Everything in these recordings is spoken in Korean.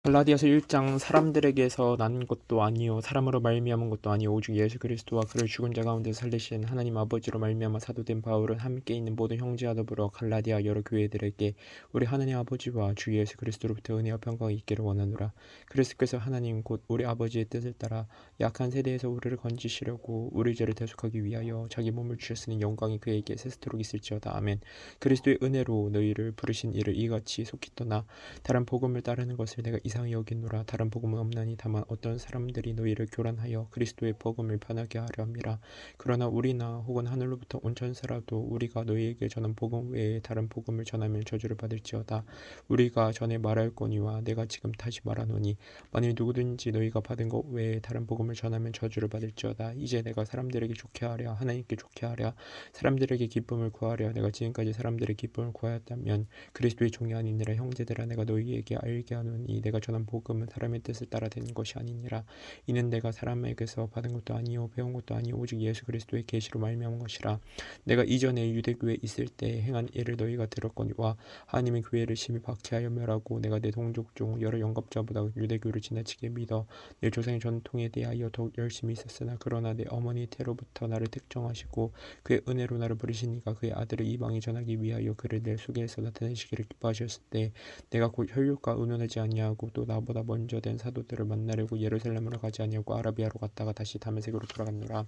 갈라디아서 1장 사람들에게서 난 것도 아니요 사람으로 말미암은 것도 아니요 오직 예수 그리스도와 그를 죽은 자 가운데 살리신 하나님 아버지로 말미암아 사도된 바울은 함께 있는 모든 형제와 더불어 갈라디아 여러 교회들에게 우리 하나님 아버지와 주 예수 그리스도로부터 은혜와 평강이 있기를 원하노라. 그리스도께서 하나님 곧 우리 아버지의 뜻을 따라 약한 세대에서 우리를 건지시려고 우리 죄를 대속하기 위하여 자기 몸을 주셨으니 영광이 그에게 세세토록 있을지어다. 아멘. 그리스도의 은혜로 너희를 부르신 이를 이같이 속히 떠나 다른 복음을 따르는 것을 내가 이상히 여기노라. 다른 복음은 없나니 다만 어떤 사람들이 너희를 교란하여 그리스도의 복음을 변하게 하려 함이라. 그러나 우리나 혹은 하늘로부터 온 천사라도 우리가 너희에게 전한 복음 외에 다른 복음을 전하면 저주를 받을지어다. 우리가 전에 말할거니와 내가 지금 다시 말하노니 만일 누구든지 너희가 받은 것 외에 다른 복음을 전하면 저주를 받을지어다. 이제 내가 사람들에게 좋게 하랴 하나님께 좋게 하랴 사람들에게 기쁨을 구하랴. 내가 지금까지 사람들의 기쁨을 구하였다면 그리스도의 종이 아니니라. 형제들아 내가 너희에게 알게 하노니 내가 전한 복음은 사람의 뜻을 따라 된 것이 아니니라. 이는 내가 사람에게서 받은 것도 아니요 배운 것도 아니요 오직 예수 그리스도의 계시로 말미암은 것이라. 내가 이전에 유대교에 있을 때 행한 일을 너희가 들었거니와 하나님의 교회를 심히 박해하여 멸하고 내가 내 동족 중 여러 영겁자보다 유대교를 지나치게 믿어 내 조상의 전통에 대하여 더욱 열심히 있었으나 그러나 내 어머니 태로부터 나를 택정하시고 그의 은혜로 나를 부르시니까 그의 아들을 이방에 전하기 위하여 그를 내 속에서 나타내시기를 기뻐하셨을 때 내가 곧 혈육과 의논하지 아니하고 또 나보다 먼저 된 사도들을 만나려고 예루살렘으로 가지 아니하고 아라비아로 갔다가 다시 다메섹으로 돌아갔노라.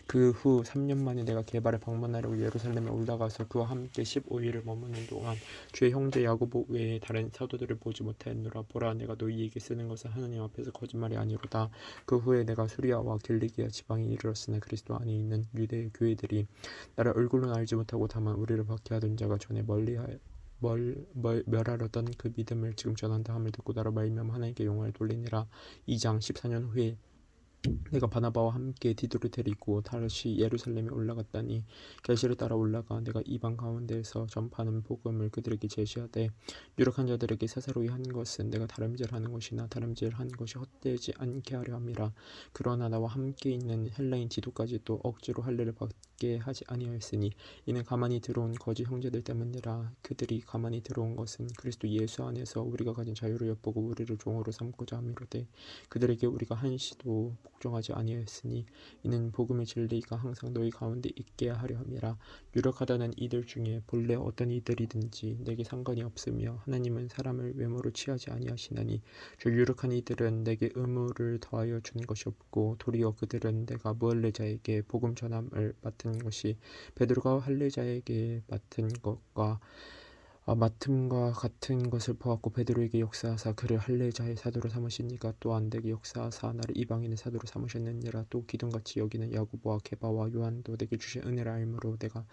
그 후 3년 만에 내가 게바를 방문하려고 예루살렘에 올라가서 그와 함께 15일을 머무는 동안 주의 형제 야고보 외에 다른 사도들을 보지 못하였노라. 보라 내가 너희에게 쓰는 것은 하나님 앞에서 거짓말이 아니로다. 그 후에 내가 수리아와 길리기아 지방에 이르렀으나 그리스도 안에 있는 유대 교회들이 나를 얼굴로는 알지 못하고 다만 우리를 박해하던 자가 전에 멸하려던 그 믿음을 지금 전한다 함을 듣고 나로 말미암아 하나님께 영광을 돌리니라. 2장 14년 후에 내가 바나바와 함께 디도를 데리고 다시 예루살렘에 올라갔다니 계시를 따라 올라가 내가 이방 가운데에서 전파하는 복음을 그들에게 제시하되 유력한 자들에게 사사로이 한 것은 내가 다름질하는 것이나 다름질한 것이 헛되지 않게 하려 함이라. 그러나 나와 함께 있는 헬라인 디도까지도 억지로 할례를 받게 하지 아니하였으니 이는 가만히 들어온 거짓 형제들 때문이라. 그들이 가만히 들어온 것은 그리스도 예수 안에서 우리가 가진 자유를 엿보고 우리를 종으로 삼고자 함이로되 그들에게 우리가 한시도 복종하지 아니하였으니 이는 복음의 진리가 항상 너희 가운데 있게 하려 함이라. 유력하다는 이들 중에 본래 어떤 이들이든지 내게 상관이 없으며 하나님은 사람을 외모로 취하지 아니하시나니 주 유력한 이들은 내게 의무를 더하여 준 것이 없고 도리어 그들은 내가 무할례자에게 복음 전함을 맡은 것이 베드로가 할례자에게 맡음과 같은 것을 보았고 베드로에게 역사하사 그를 할례자의 사도로 삼으시니까 또한 내게 역사하사 나를 이방인의 사도로 삼으셨느니라. 또 기둥같이 여기는 야고보와 게바와 요한도 내게 주신 은혜를 알므로 내가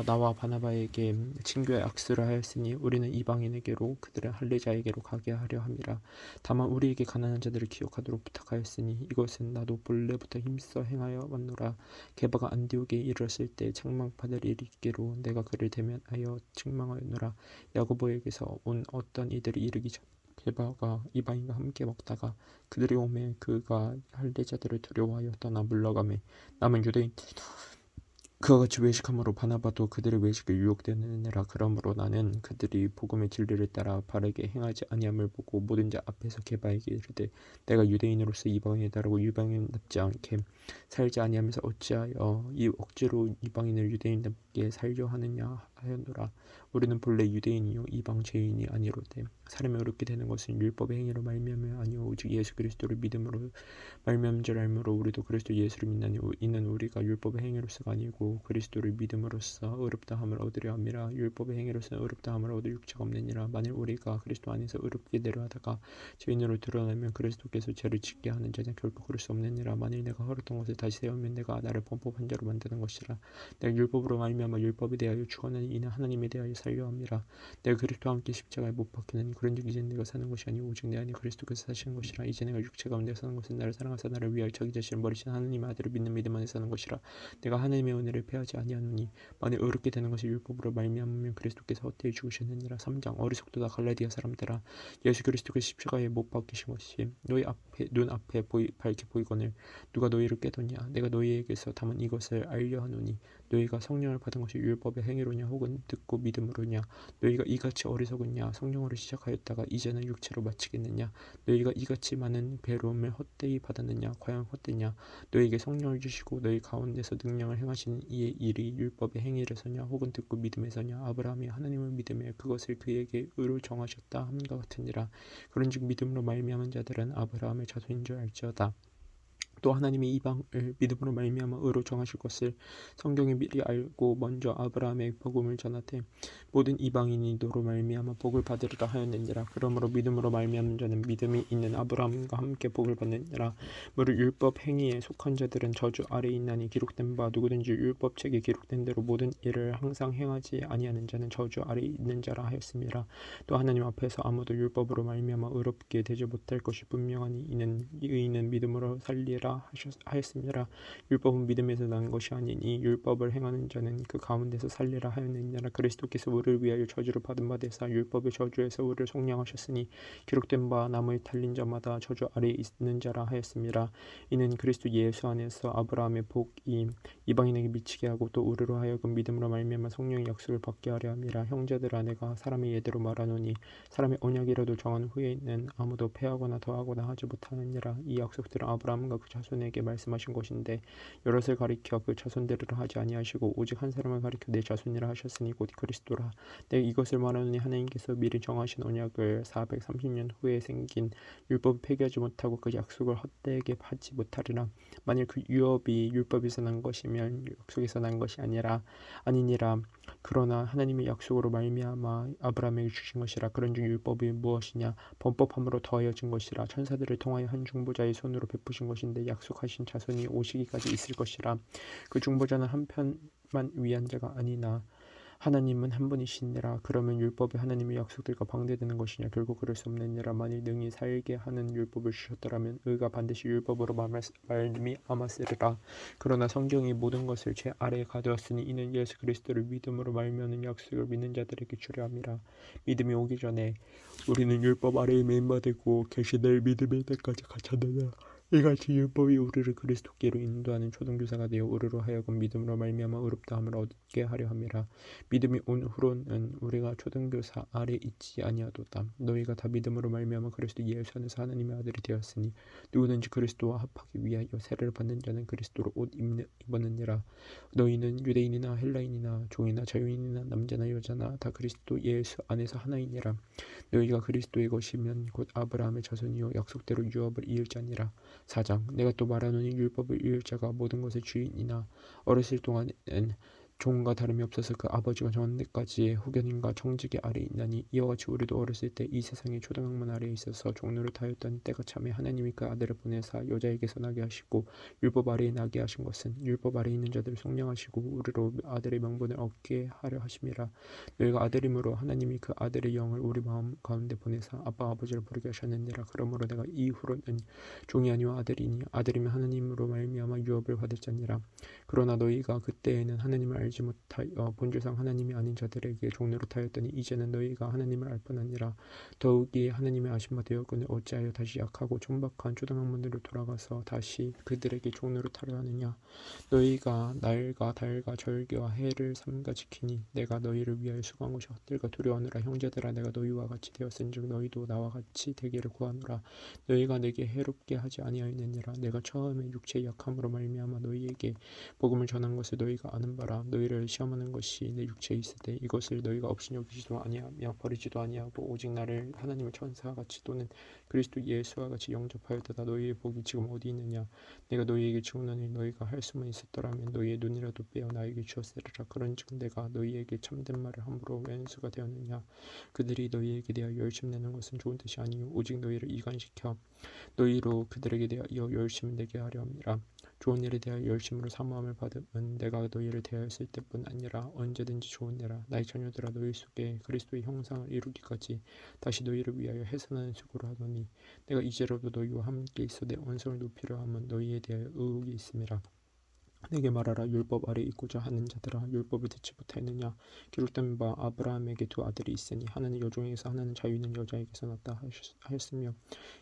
나와 바나바에게 친교의 악수를 하였으니 우리는 이방인에게로 그들은 할례자에게로 가게 하려 함이라. 다만 우리에게 가난한 자들을 기억하도록 부탁하였으니 이것은 나도 본래부터 힘써 행하여 왔노라. 게바가 안디옥에 이르렀을 때 책망받을 일이 있기로 내가 그를 대면하여 책망하였노라. 야고보에게서 온 어떤 이들이 이르기 전 게바가 이방인과 함께 먹다가 그들이 오매 그가 할례자들을 두려워하여 떠나 물러가매 남은 유대인 그와 같이 외식함으로 바나바도 그들의 외식에 유혹되느니라. 그러므로 나는 그들이 복음의 진리를 따라 바르게 행하지 아니함을 보고 모든 자 앞에서 게바에게 이르되 내가 유대인으로서 이방인에 따르고 유방인답지 않게 살지 아니하면서 어찌하여 이 억지로 이방인을 유대인답게 살려 하느냐 하였노라. 우리는 본래 유대인이요 이방 죄인이 아니로되 사람이 어렵게 되는 것은 율법의 행위로 말미암아 아니요 오직 예수 그리스도를 믿음으로 말미암은 줄 알므로 우리도 그리스도 예수를 믿나니 이는 우리가 율법의 행위로서가 아니고 그리스도를 믿음으로써 의롭다함을 얻으려 함이라. 율법의 행위로서는 의롭다함을 얻을 육체가 없느니라. 만일 우리가 그리스도 안에서 의롭게 되려 하다가 죄인으로 드러나면 그리스도께서 죄를 짓게 하는 자는 결코 그럴 수 없느니라. 만일 내가 헐었던 것을 다시 세우면 내가 나를 범법한 자로 만드는 것이라. 내가 율법으로 말미암아 율법에 대하여 죽었나니 이는 하나님에 대하여 살려 함이라. 내가 그리스도와 함께 십자가에 못 박히나니 그런즉 이제는 내가 사는 것이 아니오 오직 내 안에 그리스도께서 사시는 것이라. 이제 내가 육체 가운데 사는 것은 나를 사랑하사 나를 위하여 자기 자신을 버리신 하나님의 아들을 믿는 믿음 안에 사는 것이라. 내가 하나님의 은혜를 패하지 아니하노니 만일 의롭게 되는 것이 율법으로 말미암으면 그리스도께서 헛되이 죽으셨느니라. 3장 어리석도다 갈라디아 사람들아 예수 그리스도께서 십자가에 못 박히신 것이 너희 앞에 눈앞에 밝게 보이거늘 누가 너희를 깨더냐. 내가 너희에게서 다만 이것을 알려 하노니 너희가 성령을 받은 것이 율법의 행위로냐 혹은 듣고 믿음으로냐? 너희가 이같이 어리석으냐? 성령으로 시작하였다가 이제는 육체로 마치겠느냐? 너희가 이같이 많은 괴로움을 헛되이 받았느냐? 과연 헛되냐? 너희에게 성령을 주시고 너희 가운데서 능력을 행하시는 이의 일이 율법의 행위에서냐 혹은 듣고 믿음에서냐? 아브라함이 하나님을 믿음에 그것을 그에게 의로 정하셨다 함과 같으니라. 그런즉 믿음으로 말미암은 자들은 아브라함의 자손인 줄 알지어다. 또 하나님이 이방을 믿음으로 말미암아 의로 정하실 것을 성경이 미리 알고 먼저 아브라함의 복음을 전하되 모든 이방인이 너로 말미암아 복을 받으리라 하였느니라. 그러므로 믿음으로 말미암는 자는 믿음이 있는 아브라함과 함께 복을 받느니라. 무릇 율법 행위에 속한 자들은 저주 아래에 있나니 기록된 바 누구든지 율법책에 기록된 대로 모든 일을 항상 행하지 아니하는 자는 저주 아래에 있는 자라 하였습니다. 또 하나님 앞에서 아무도 율법으로 말미암아 의롭게 되지 못할 것이 분명하니 이는 의인은 믿음으로 살리라 하였습니다. 율법은 믿음에서 난 것이 아니니 율법을 행하는 자는 그 가운데서 살리라 하였느니라. 그리스도께서 우리를 위하여 저주를 받은 바 되사 율법의 저주에서 우리를 속량하셨으니 기록된 바 나무에 달린 자마다 저주 아래에 있는 자라 하였습니다. 이는 그리스도 예수 안에서 아브라함의 복이 이방인에게 미치게 하고 또 우리로 하여금 믿음으로 말미암아 성령의 약속을 받게 하려 함이라. 형제들아 내가 사람의 예대로 말하노니 사람의 언약이라도 정한 후에는 아무도 패하거나 더하거나 하지 못하느니라. 이 약속들은 아브라함과 그 자손에게 말씀하신 것인데 여럿을 가리켜 그 자손들을 하지 아니하시고 오직 한 사람을 가리켜 내 자손이라 하셨으니 곧 그리스도라. 내가 이것을 말하노니 하나님께서 미리 정하신 언약을 430년 후에 생긴 율법을 폐기하지 못하고 그 약속을 헛되게 하지 못하리라. 만일 그 유업이 율법에서 난 것이면 약속에서 난 것이 아니니라. 그러나 하나님의 약속으로 말미암아 아브라함에게 주신 것이라. 그런즉 율법이 무엇이냐? 범법함으로 더하여진 것이라. 천사들을 통하여 한 중보자의 손으로 베푸신 것인데 약속하신 자손이 오시기까지 있을 것이라. 그 중보자는 한편만 위한 자가 아니나 하나님은 한 분이시니라. 그러면 율법이 하나님의 약속들과 방대되는 것이냐? 결국 그럴 수 없느니라. 만일 능히 살게 하는 율법을 주셨더라면 의가 반드시 율법으로 말미암았으리라. 그러나 성경이 모든 것을 제 아래에 가두었으니 이는 예수 그리스도를 믿음으로 말미암는 약속을 믿는 자들에게 주려 함이라. 믿음이 오기 전에 우리는 율법 아래에 매임받고 계시될 믿음의 때까지 갇혔느냐? 이같이 율법이 우리를 그리스도께로 인도하는 초등교사가 되어 우리로 하여금 믿음으로 말미암아 의롭다함을 얻게 하려 함이라. 믿음이 온 후로는 우리가 초등교사 아래 있지 아니하도다. 너희가 다 믿음으로 말미암아 그리스도 예수 안에서 하나님의 아들이 되었으니 누구든지 그리스도와 합하기 위하여 세례를 받는 자는 그리스도로 옷 입었느니라. 너희는 유대인이나 헬라인이나 종이나 자유인이나 남자나 여자나 다 그리스도 예수 안에서 하나이니라. 너희가 그리스도의 것이면 곧 아브라함의 자손이요 약속대로 유업을 이을 자니라. 4장 내가 또 말하노니 율법을 이을 자가 모든 것의 주인이나 어렸을 동안엔 종과 다름이 없어서 그 아버지가 정한 데까지의 후견인과 청지기 아래에 있나니 이와 같이 우리도 어렸을 때 이 세상의 초등학문 아래에 있어서 종노릇 하였던 때가 참에 하나님이 그 아들을 보내사 여자에게서 나게 하시고 율법 아래에 나게 하신 것은 율법 아래에 있는 자들을 속량하시고 우리로 아들의 명분을 얻게 하려 하심이라. 너희가 아들이므로 하나님이 그 아들의 영을 우리 마음 가운데 보내사 아빠 아버지를 부르게 하셨느니라. 그러므로 내가 이후로는 종이 아니와 아들이니 아들이면 하나님으로 말미암아 유업을 받을 자니라. 그러나 너희가 그때에는 하나님을 알지 못하여 본질상 하나님이 아닌 자들에게 종노릇하였더니 이제는 너희가 하나님을 알 뿐아니라 더욱이 하나님의 아심바 되었거늘 어찌하여 다시 약하고 천박한 초등학문으로 돌아가서 다시 그들에게 종노릇하려 하느냐? 너희가 날과 달과 절기와 해를 삼가 지키니 내가 너희를 위하여 수고한 것이 헛들과 두려워하노라. 형제들아 내가 너희와 같이 되었은즉 너희도 나와 같이 되기를 구하노라. 너희가 내게 해롭게 하지 아니하였느니라. 내가 처음에 육체의 약함으로 말미암아 너희에게 복음을 전한 것을 너희가 아는 바라. 너희를 시험하는 것이 내 육체에 있을 때 이것을 너희가 없이 여기지도 아니하며 버리지도 아니하고 오직 나를 하나님의 천사와 같이 또는 그리스도 예수와 같이 영접하였도다. 너희의 복이 지금 어디 있느냐? 내가 너희에게 증언하니 너희가 할 수만 있었더라면 너희의 눈이라도 빼어 나에게 주었으리라. 그런즉 내가 너희에게 참된 말을 함부로 왼수가 되었느냐? 그들이 너희에게 대하여 열심내는 것은 좋은 뜻이 아니요 오직 너희를 이간시켜 너희로 그들에게 대하여 열심을 내게 하려 함이라. 좋은 일에 대하여 열심으로 사모함을 받으면 내가 너희를 대하였을 때뿐 아니라 언제든지 좋은 일아 나의 자녀들아 너희 속에 그리스도의 형상을 이루기까지 다시 너희를 위하여 해산하는 수고를 하노니 내가 이제라도 너희와 함께 있어 내 언성을 높이려 함은 너희에 대하여 의혹이 있음이라. 내게 말하라. 율법 아래 있고자 하는 자들아 율법을 듣지 못하였느냐? 기록된 바 아브라함에게 두 아들이 있으니 하나는 여종에게서 하나는 자유있는 여자에게서 났다 하였으며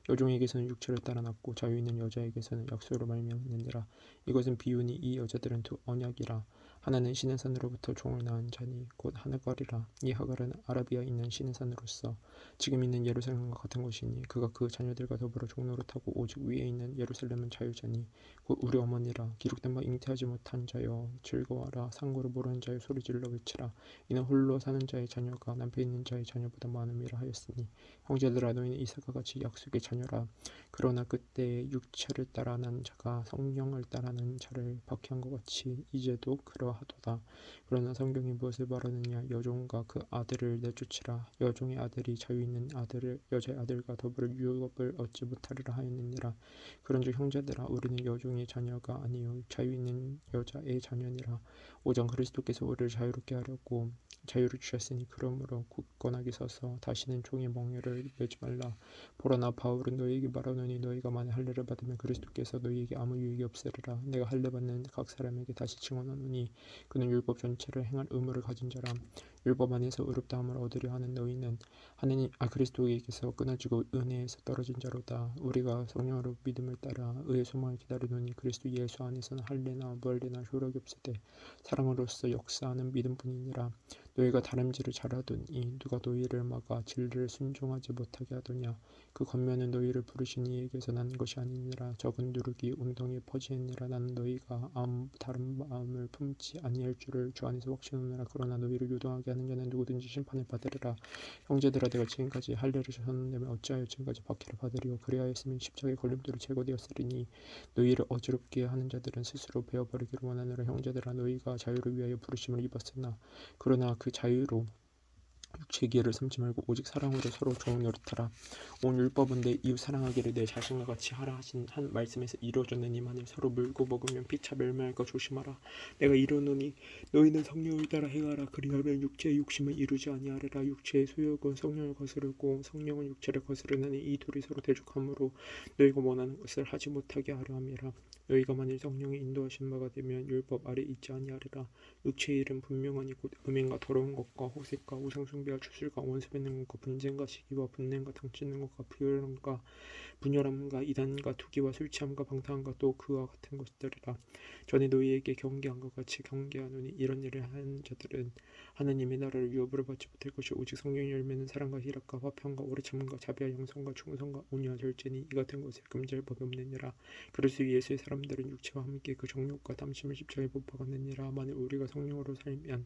여종에게서는 육체를 따라 났고 자유있는 여자에게서는 약속으로 말미암았느니라. 이것은 비유니 이 여자들은 두 언약이라. 하나는 시내산으로부터 종을 낳은 자니 곧 하나걸이라. 이 하갈은 아라비아에 있는 시내산으로서 지금 있는 예루살렘과 같은 곳이니 그가 그 자녀들과 더불어 종로를 타고 오직 위에 있는 예루살렘은 자유자니 곧 우리 어머니라. 기록된 바 잉태하지 못한 자여 즐거워하라. 상고를 모르는 자여 소리질러 외치라. 이는 홀로 사는 자의 자녀가 남편 있는 자의 자녀보다 많음이라 하였으니 형제들아 너희는 이삭과 같이 약속의 자녀라. 그러나 그때에 육체를 따라 난 자가 성령을 따라 난 자를 박해한 것 같이 이제도 그러하도다. 그러나 성경이 무엇을 말하느냐. 여종과 그 아들을 내쫓으라. 여종의 아들이 자유 있는 여자의 아들과 더불어 유업을 얻지 못하리라 하였느니라. 그런즉 형제들아 우리는 여종의 자녀가 아니요 자유 있는 여자의 자녀니라. 오직 그리스도께서 우리를 자유롭게 하려고 자유를 주셨으니 그러므로 굳건하게 서서 다시는 종의 멍에를 매지 말라. 보라 나 바울은 너희에게 말하노니 너희가 만일 할례를 받으면 그리스도께서 너희에게 아무 유익이 없으리라. 내가 할례 받는 각 사람에게 다시 증언하노니 그는 율법 전체를 행할 의무를 가진 자라. 율법 안에서 의롭다함을 얻으려 하는 너희는 그리스도에게서 끊어지고 은혜에서 떨어진 자로다. 우리가 성령으로 믿음을 따라 의의 소망을 기다리노니 그리스도 예수 안에서는 할례나 무할례나 효력이 없으되 사랑으로서 역사하는 믿음뿐이니라. 너희가 다름질을 잘하더니 누가 너희를 막아 진리를 순종하지 못하게 하더냐. 그 겉면은 너희를 부르신 이에게서 난 것이 아니니라. 적은 누룩이 웅덩이에 퍼지느니라. 나는 너희가 다른 마음을 품지 아니할 줄을 주 안에서 확신하노라. 그러나 너희를 유도하게 하는 자는 누구든지 심판을 받으리라. 형제들아 내가 지금까지 할례를 선언되면 어찌하여 지금까지 박해를 받으리요. 그리하였으면 십자가의 걸림돌이 제거되었으리니 너희를 어지럽게 하는 자들은 스스로 베어버리기를 원하노라. 형제들아 너희가 자유를 위하여 부르심을 입었으나 그러나 그 자유로 육체의 기회를 삼지 말고 오직 사랑으로 서로 종을 노릇하라. 온 율법은 내 이웃 사랑하기를 내 자신과 같이 하라 하신 한 말씀에서 이루어졌느니만을 서로 물고 먹으면 피차 멸망할까 조심하라. 내가 이르노니 너희는 성령을 따라 행하라. 그리하면 육체의 욕심은 이루지 아니하리라. 육체의 소욕은 성령을 거스르고 성령은 육체를 거스르나니 이 둘이 서로 대적하므로 너희가 원하는 것을 하지 못하게 하려 함이라. 너희가 만일 성령의 인도하신 바가 되면 율법 아래 있지 아니하리라. 육체의 일은 분명하니 곧 음행과 더러운 것과 호색과 우상숭배와 주술과 원수 맺는 것과 분쟁과 시기와 분냄과 당치는 것과 분열함과 이단과 투기와 술 취함과 방탕함과 또 그와 같은 것들이라. 전에 너희에게 경계한 것 같이 경계하노니 이런 일을 하는 자들은 하나님의 나라를 유업으로 받지 못할 것이 오직 성령의 열매는 사랑과 희락과 화평과 오래 참음과 자비와 양성과 충성과 온유와 절제니 이 같은 것을 금지할 법이 없느니라. 그래서 예수의 사람들은 육체와 함께 그 정욕과 탐심을 십자가에 못 박았느니라. 만일 우리가 성령으로 살면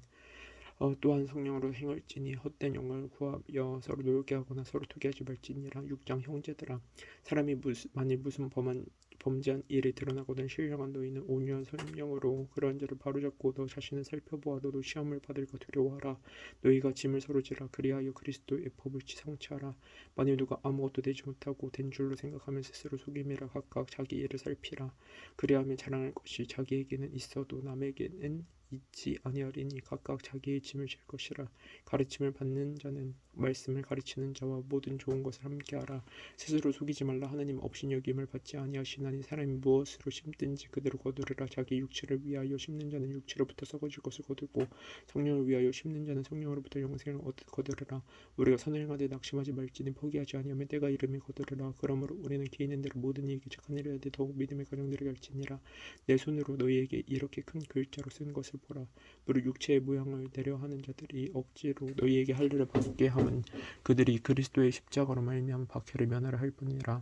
또한 성령으로 행할지니 헛된 영광을 구하여 서로 놀게 하거나 서로 투기하지 말지니라. 6장 형제들아 사람이 만일 무슨 범죄한 일이 드러나거든 신령한 너희는 온유한 성령으로 그러한 자를 바로잡고 너 자신을 살펴보아 너도 시험을 받을까 두려워하라. 너희가 짐을 서로 지라. 그리하여 그리스도의 법을 성취하라. 만일 누가 아무것도 되지 못하고 된 줄로 생각하면 스스로 속임이라. 각각 자기 일을 살피라. 그리하면 자랑할 것이 자기에게는 있어도 남에게는 있지 아니하리니 각각 자기의 짐을 질 것이라. 가르침을 받는 자는 말씀을 가르치는 자와 모든 좋은 것을 함께하라. 스스로 속이지 말라. 하나님 없인 여김을 받지 아니하시나니 사람이 무엇으로 심든지 그대로 거두리라. 자기 육체를 위하여 심는 자는 육체로부터 썩어질 것을 거두고 성령을 위하여 심는 자는 성령으로부터 영생을 거두리라. 우리가 선을 행하되 낙심하지 말지니 포기하지 아니하면 때가 이름에 거두리라. 그러므로 우리는 개인은 대로 모든 이에게 착한 일을 하되 더욱 믿음의 가정들에게 할지니라. 내 손으로 너희에게 이렇게 큰 글자로 쓴 것을 보라. 무릇 육체의 모양을 내려 하는 자들이 억지로 너희에게 할례를 받게 하면 그들이 그리스도의 십자가로 말미암아 박해를 면하려 할 뿐이라.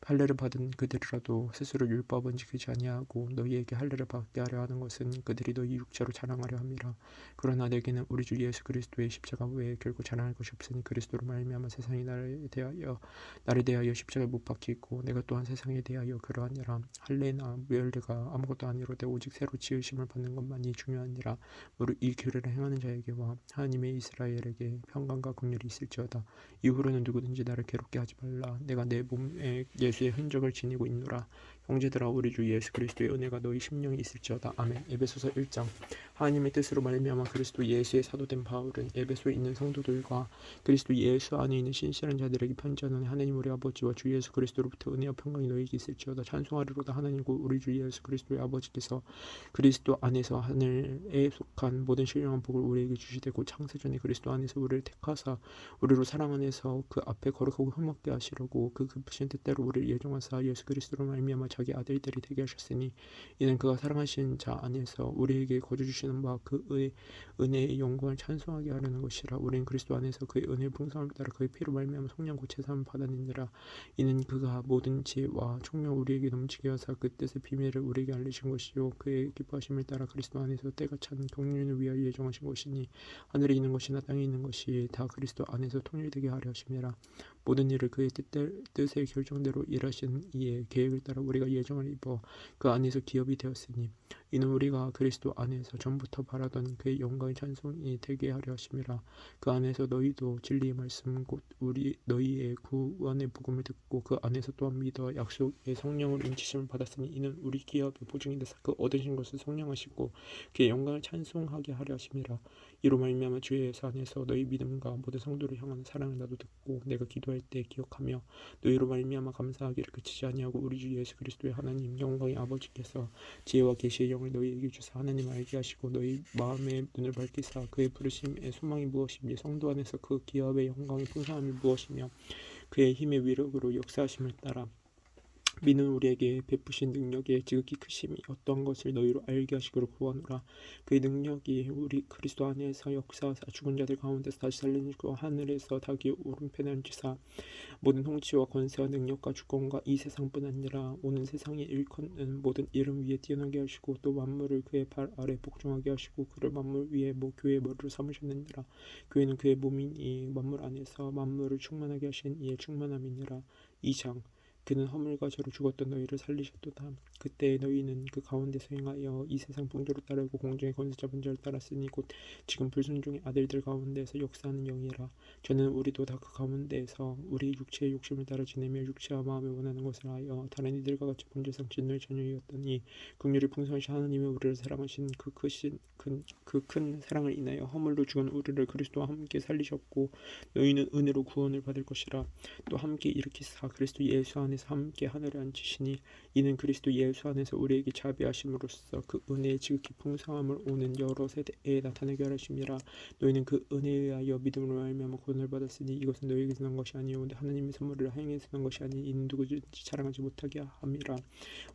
할례를 받은 그들이라도 스스로 율법은 지키지 아니하고 너희에게 할례를 받게 하려 하는 것은 그들이 너희 육체로 자랑하려 함이라. 그러나 내게는 우리 주 예수 그리스도의 십자가 외에 결코 자랑할 것이 없으니 그리스도로 말미암아 세상이 나를 대하여 십자가에 못 박히고 내가 또한 세상에 대하여 그러하니라. 할례나 무할례가 아무것도 아니로되 오직 새로 지으심을 받는 것만이 중요하니라. 무릇 이 규례를 행하는 자에게와 하나님의 이스라엘에게 평강과 긍휼이 있을지어다. 이후로는 누구든지 나를 괴롭게 하지 말라. 내가 내 몸에 예수의 흔적을 지니고 있노라. 형제들아 우리 주 예수 그리스도의 은혜가 너희 심령이 있을지어다. 아멘. 에베소서 1장. 하나님의 뜻으로 말미암아 그리스도 예수의 사도된 바울은 에베소에 있는 성도들과 그리스도 예수 안에 있는 신실한 자들에게 편지하노니 하나님 우리 아버지와 주 예수 그리스도로부터 은혜와 평강이 너희에게 있을지어다. 찬송하리로다. 하나님 곧 우리 주 예수 그리스도의 아버지께서 그리스도 안에서 하늘에 속한 모든 신령한 복을 우리에게 주시되 곧 창세전에 그리스도 안에서 우리를 택하사 우리로 사랑 안에서 그 앞에 거룩하고 흠없게 하시려고 그 급하신 뜻대로 우리를 예정하사 예수 그리스도로 말미암아 자기 아들들이 되게 하셨으니 이는 그가 사랑하신 자 안에서 우리에게 거저 주시는 바 그 은혜의 영광을 찬송하게 하려는 것이라. 우리는 그리스도 안에서 그의 은혜의 풍성함을 따라 그의 피로 말미암아 성령 곧 제사함을 받았느니라. 이는 그가 모든 지혜와 총명 우리에게 넘치게 하사 그 뜻의 비밀을 우리에게 알리신 것이요 그의 기뻐하심을 따라 그리스도 안에서 때가 찬 경륜을 위하여 예정하신 것이니 하늘에 있는 것이나 땅에 있는 것이 다 그리스도 안에서 통일되게 하려 하심이라. 모든 일을 그의 뜻의 결정대로 일하신 이의 계획을 따라 우리가 예정을 입어 그 안에서 기업이 되었으니 이는 우리가 그리스도 안에서 전부터 바라던 그의 영광의 찬송이 되게 하려 하심이라. 그 안에서 너희도 진리의 말씀 곧 우리 너희의 구원의 복음을 듣고 그 안에서 또한 믿어 약속의 성령으로 인치심을 받았으니 이는 우리 기업의 보증이 되사 그 얻으신 것을 성령하시고 그의 영광을 찬송하게 하려 하심이라. 이로 말미암아 주의 예수 안에서 너희 믿음과 모든 성도를 향하는 사랑을 나도 듣고 내가 기도할 때 기억하며 너희로 말미암아 감사하기를 그치지 아니하고 우리 주 예수 그리스도의 하나님 영광의 아버지께서 지혜와 계시의 영을 너희에게 주사 하나님 알게 하시고 너희 마음의 눈을 밝히사 그의 부르심의 소망이 무엇이며 성도 안에서 그 기업의 영광의 풍성함이 무엇이며 그의 힘의 위력으로 역사하심을 따라 믿는 우리에게 베푸신 능력의 지극히 크심이 어떠한 것을 너희로 알게 하시기로 구하노라. 그의 능력이 우리 그리스도 안에서 역사하사 죽은 자들 가운데서 다시 살리시고 하늘에서 자기 오른편에 앉으사 모든 통치와 권세와 능력과 주권과 이 세상뿐 아니라 오는 세상에 일컫는 모든 이름 위에 뛰어나게 하시고 또 만물을 그의 발 아래 복종하게 하시고 그를 만물 위에 교회의 머리로 삼으셨느니라. 교회는 그의 몸이니 만물 안에서 만물을 충만하게 하신 이의 충만함이니라. 2장 그는 허물과 죄로 죽었던 너희를 살리셨도다. 그때 너희는 그 가운데서 행하여 이 세상 풍조를 따르고 공중의 권세 잡은 자를 따랐으니 곧 지금 불순종의 아들들 가운데서 역사하는 영이라. 저는 우리도 다 그 가운데에서 우리 육체의 욕심을 따라 지내며 육체와 마음에 원하는 것을 하여 다른 이들과 같이 본질상 진노의 자녀이었더니 긍휼이 풍성하신 하나님의 우리를 사랑하신 그 큰 사랑을 인하여 허물로 죽은 우리를 그리스도와 함께 살리셨고 너희는 은혜로 구원을 받을 것이라. 또 함께 일으키사 그리스도 예수 안에서 함께 하늘에 앉히시니 이는 그리스도 예수 안에서 우리에게 자비하심으로써 그 은혜의 지극히 풍성함을 오는 여러 세대에 나타내게 하심이라. 너희는 그 은혜에 의하여 믿음으로 말미암아 구원을 받았으니 이것은 너희에게서 난 것이 아니요 하나님의 선물을 행해서 난 것이 아니 이는 누구든지 자랑하지 못하게 함이라.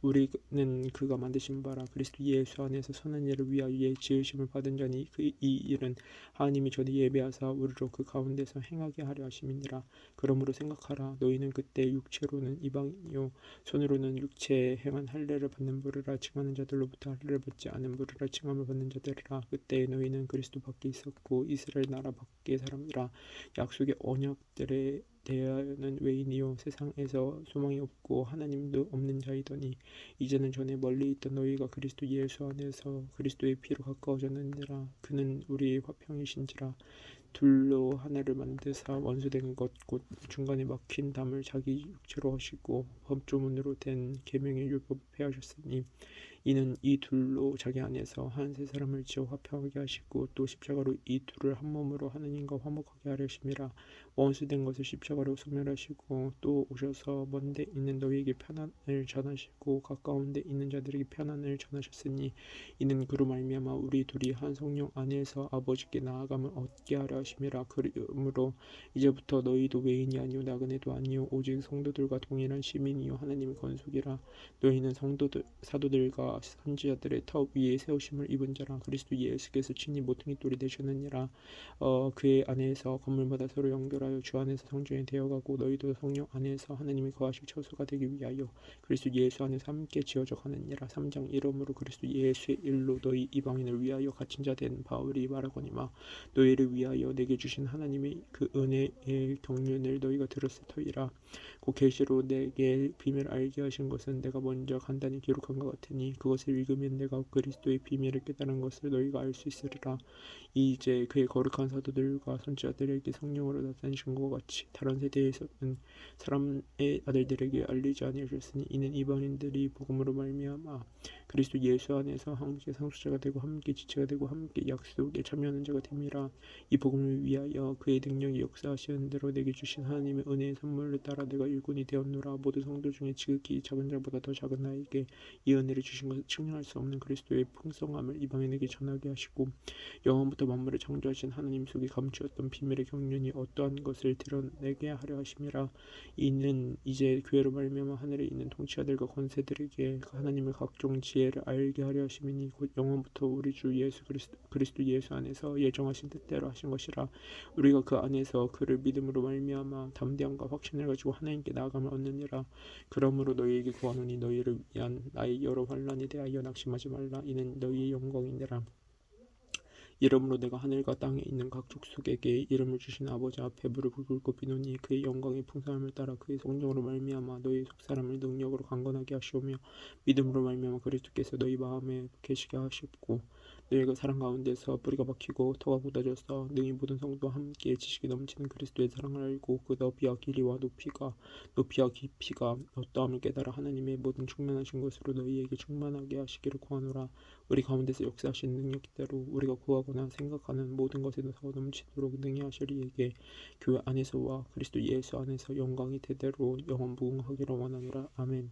우리는 그가 만드신 바라 그리스도 예수 안에서 선한 일을 위하여 지으심을 받은 자니 이 일은 하나님이 전에 예배하사 우리로 그 가운데서 행하게 하려 하심이니라. 그러므로 생각하라. 너희는 그때 육체로는 이방이요 손으로는 육체에 행한 할례를 받는 부르라 칭하는 자들로부터 할례를 받지 않은 부르라 칭함을 받는 자들이라. 그때 너희는 그리스도 밖에 있었고 이스라엘 나라 밖의 사람이라. 약속의 언약들에 대하여는 외인이요 세상에서 소망이 없고 하나님도 없는 자이더니 이제는 전에 멀리 있던 너희가 그리스도 예수 안에서 그리스도의 피로 가까워졌느니라. 그는 우리의 화평이신지라. 둘로 하나를 만드사 원수된 것 곧 중간에 막힌 담을 자기 육체로 하시고 법조문으로 된 계명의 율법을 폐하셨으니 이는 이 둘로 자기 안에서 한 세 사람을 지어 화평하게 하시고 또 십자가로 이 둘을 한 몸으로 하느님과 화목하게 하려 하심이라. 원수된 것을 십자가로 소멸하시고 또 오셔서 먼데 있는 너희에게 편안을 전하시고 가까운 데 있는 자들에게 편안을 전하셨으니 이는 그로 말미암아 우리 둘이 한 성령 안에서 아버지께 나아감을 얻게 하려 하심이라. 그러므로 이제부터 너희도 외인이 아니요 나그네도 아니요 오직 성도들과 동일한 시민이요 하나님의 건속이라. 너희는 사도들과 선지자들의 터 위에 세우심을 입은 자라. 그리스도 예수께서 친히 모퉁이 돌이 되셨느니라. 그의 안에서 건물마다 서로 연결하여 주 안에서 성전이 되어가고 너희도 성령 안에서 하나님이 거하실 처소가 되기 위하여 그리스도 예수 안에서 함께 지어져 가느니라. 3장 이러므로 그리스도 예수의 일로 너희 이방인을 위하여 갇힌 자 된 바울이 말하거니와 너희를 위하여 내게 주신 하나님의 그 은혜의 경륜을 너희가 들었을 터이라. 곧 계시로 내게 비밀을 알게 하신 것은 내가 먼저 간단히 기록한 것 같으니 그것을 읽으면 내가 그리스도의 비밀을 깨달은 것을 너희가 알 수 있으리라. 이제 그의 거룩한 사도들과 선지자들에게 성령으로 나타내신 것 같이 다른 세대에서는 사람의 아들들에게 알리지 아니하셨으니 이는 이방인들이 복음으로 말미암아 그리스도 예수 안에서 함께 상속자가 되고 함께 지체가 되고 함께 약속에 참여하는 자가 됨이라. 이 복음을 위하여 그의 능력이 역사하시는 대로 내게 주신 하나님의 은혜의 선물을 따라 내가 일꾼이 되었노라. 모든 성도 중에 지극히 작은 자보다 더 작은 나에게 이 은혜를 주신 것을 측량할 수 없는 그리스도의 풍성함을 이방인에게 전하게 하시고 영원부터 만물을 창조하신 하나님 속에 감추었던 비밀의 경륜이 어떠한 것을 드러내게 하려 하심이라. 이는 이제 교회로 말미암아 하늘에 있는 통치자들과 권세들에게 하나님의 각종 지혜를 알게 하려 하심이니 곧 영원부터 우리 주 예수 그리스도 예수 안에서 예정하신 뜻대로 하신 것이라. 우리가 그 안에서 그를 믿음으로 말미암아 담대함과 확신을 가지고 하나님께 나아감을 얻느니라. 그러므로 너희에게 구하노니 너희를 위한 나의 여러 환난에 대하여 낙심하지 말라. 이는 너희의 영광이니라. 이러므로 내가 하늘과 땅에 있는 각 족속에게 이름을 주신 아버지 앞에 무릎을 꿇고 비노니 그의 영광의 풍성함을 따라 그의 성령으로 말미암아 너희 속사람을 능력으로 강건하게 하시오며 믿음으로 말미암아 그리스도께서 너희 마음에 계시게 하셨고 너희가 사랑 가운데서 뿌리가 박히고 터가 굳어져서 능히 모든 성도와 함께 지식이 넘치는 그리스도의 사랑을 알고 그 너비와 길이와 높이와 깊이가 어떠함을 깨달아 하나님의 모든 충만하신 것으로 너희에게 충만하게 하시기를 구하노라. 우리 가운데서 역사하신 능력대로 우리가 구하거나 생각하는 모든 것에도 더 넘치도록 능히 하시리에게 교회 안에서와 그리스도 예수 안에서 영광이 대대로 영원무궁하기를 원하노라. 아멘.